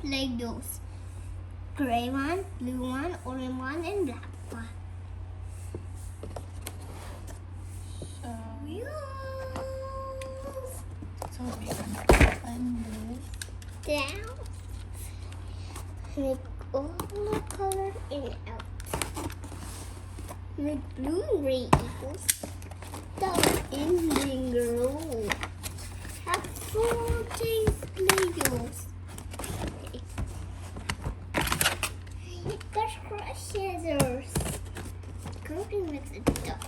Play-Dohs. Gray one, blue one, orange one, and black one. Wheels. So we can open this. Down. Make all the color in out. Make blue and gray equals down in the row. Have 14 Play-Dohs. There's scissors. Cooking with a duck.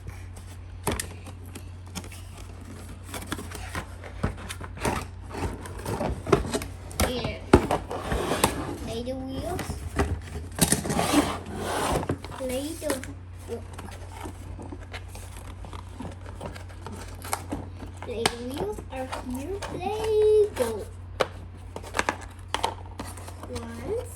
Here. Play-Doh wheels. Play-Doh book. Play-Doh wheels are here. Play-Doh. Ones.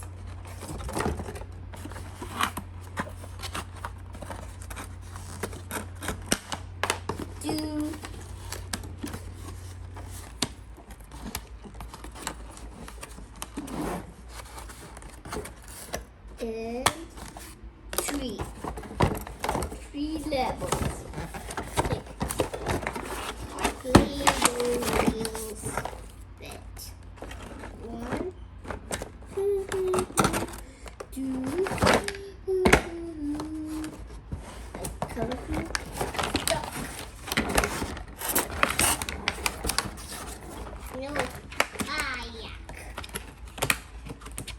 Two. And three. Three levels. Play-Doh wheels. That. One. Two. A colorful duck. No, kayak.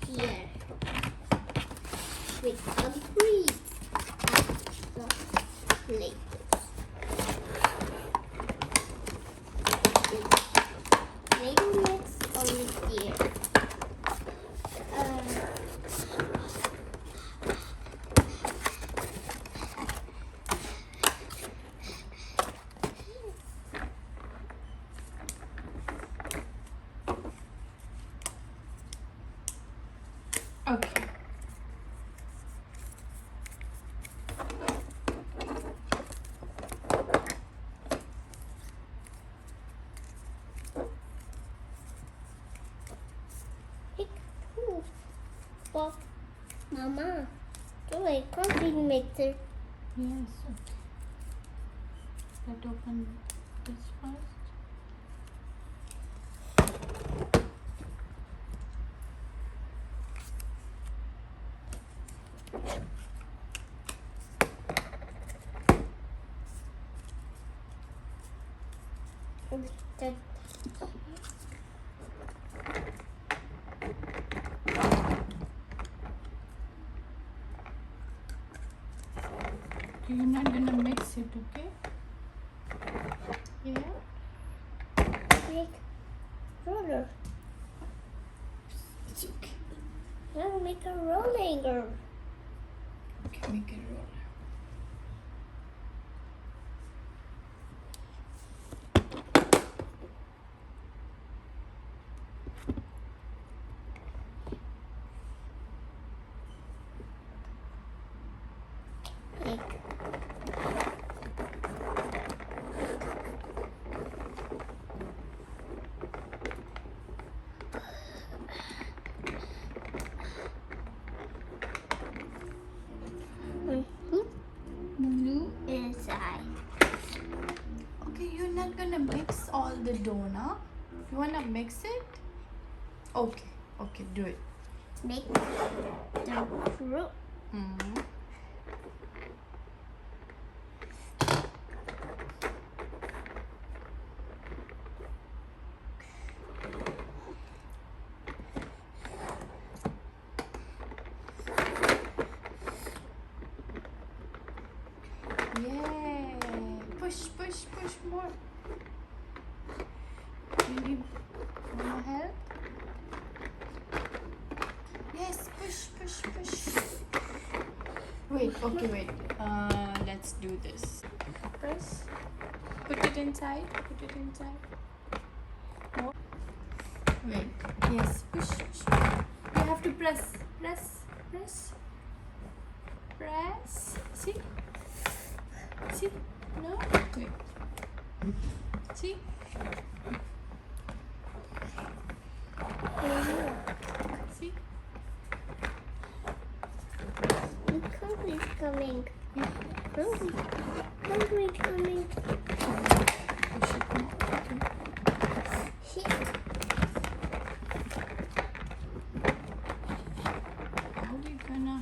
Here. With some trees and some Play-Dohs. Play-Doh mix over here. Okay. Well, Mama, do a coffee maker. Yes. Okay. Let's open this first. That You're not gonna mix it, okay? Yeah. big roller. It's okay. Now make a rolling girl. Okay, make it roll. Blue inside. Okay, you're not gonna mix all the dough now. You wanna mix it? Okay, okay, do it. Make the fruit. Mm. Yay! Push, push, push more. Maybe wanna help? Yes, push, push, push. Wait, okay, wait. Let's do this. Press. Put it inside. Put it inside. More. Wait. Yes, push, push. You have to press. Press. Press. Press. See? See? No? Wait. See? See? coming. Hungry. Hungry's coming. Push it more. Shit. How are you gonna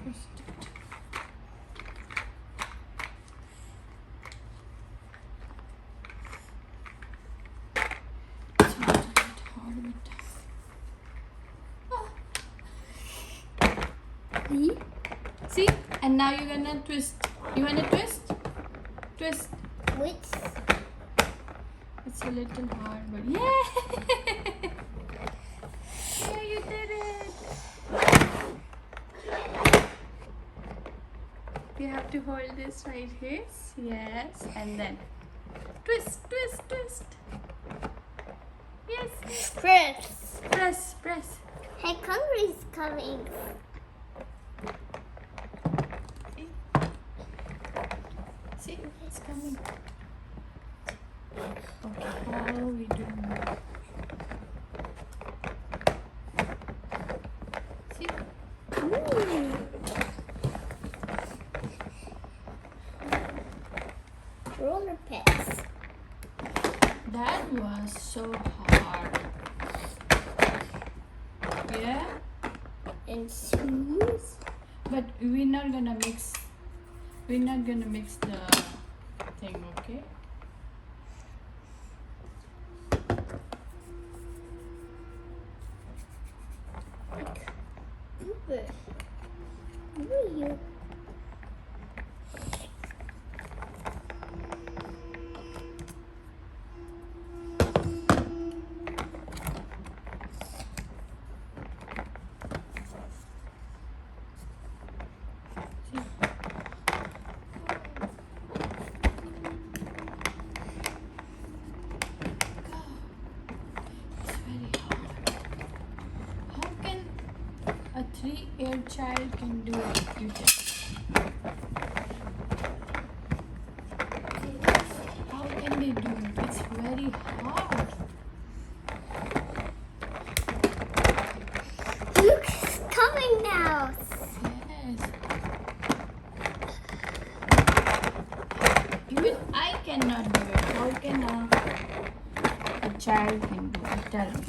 twist it? Hold it. See? See? And now you're gonna twist. You wanna twist? Twist. Which? It's a little hard, but yeah! Yeah, you did it! You have to hold this right here. Yes, and then twist, twist, twist. Yes. Press. Press, press. Hey, Hungry's coming. See, it's coming. Okay, how are we doing now? See? Ooh. Roller pets. That was so hard. Yeah? And shoes. But we're not gonna mix the thing, okay? Uber. Who are you? It's very hard. How can a 3-year child can do it? You just. How can they do it? It's very hard. Luke's coming now. Yes. Even I cannot do it. How can a child can do it? Tell me.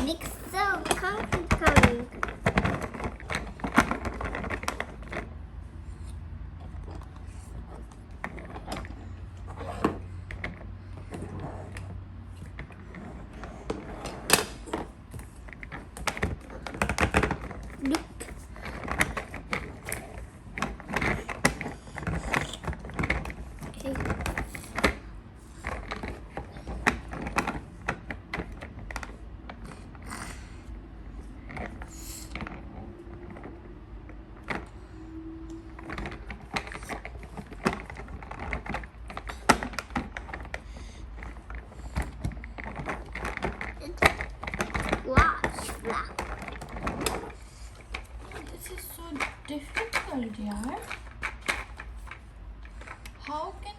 Nick's so Hungry's coming. Look. Okay. Watch that. This is so difficult, yaar. How can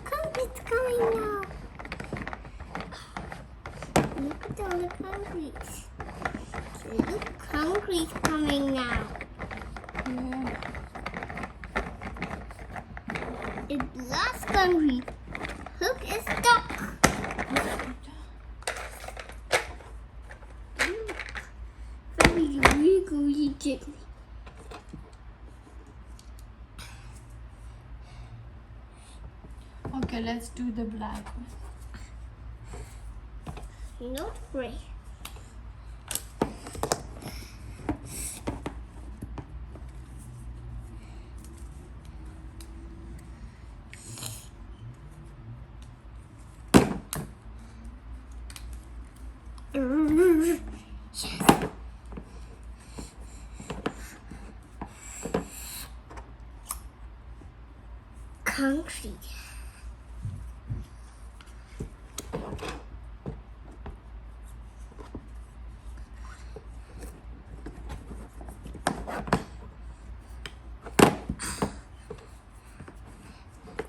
Hungry's coming now. Look at all the Hungry's. Look, Hungry's coming now. yeah. It lost Hungry. Hook is stuck. Look. Hungry's wiggly jiggly. Okay, let's do the black one. Not gray. Yes. Concrete.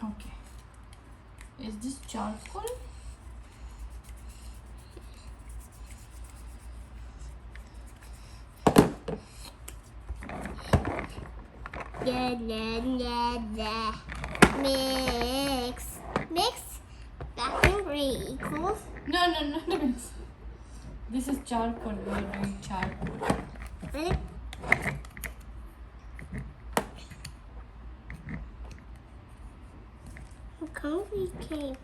Okay. Is this charcoal? Mix. Mix. Black and gray equals. No, not this. This is charcoal. We are doing charcoal. Really? Concrete came.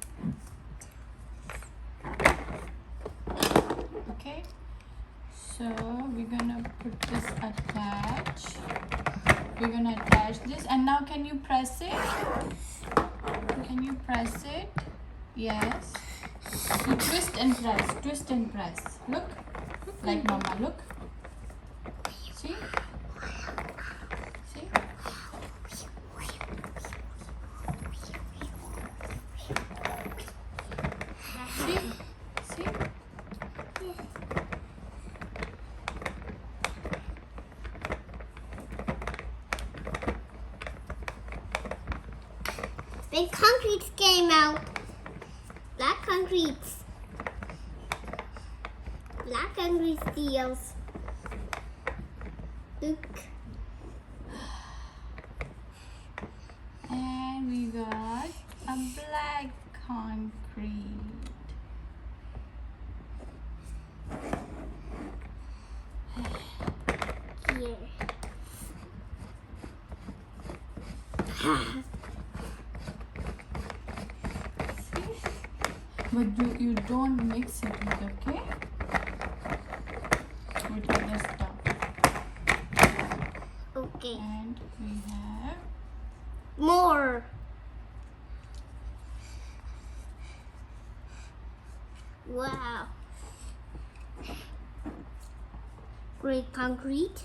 Okay. So we're gonna put this attach. We're gonna attach this, and now can you press it? Can you press it? Yes. You twist and press. Twist and press. Look. Like mama. Look. See? See? See? See? Big concrete came out. Black concrete. Black concrete steals. Look. And we got a black concrete. Here. But you don't mix it with, okay? With other stuff. Okay. And we have More. Wow. Great concrete.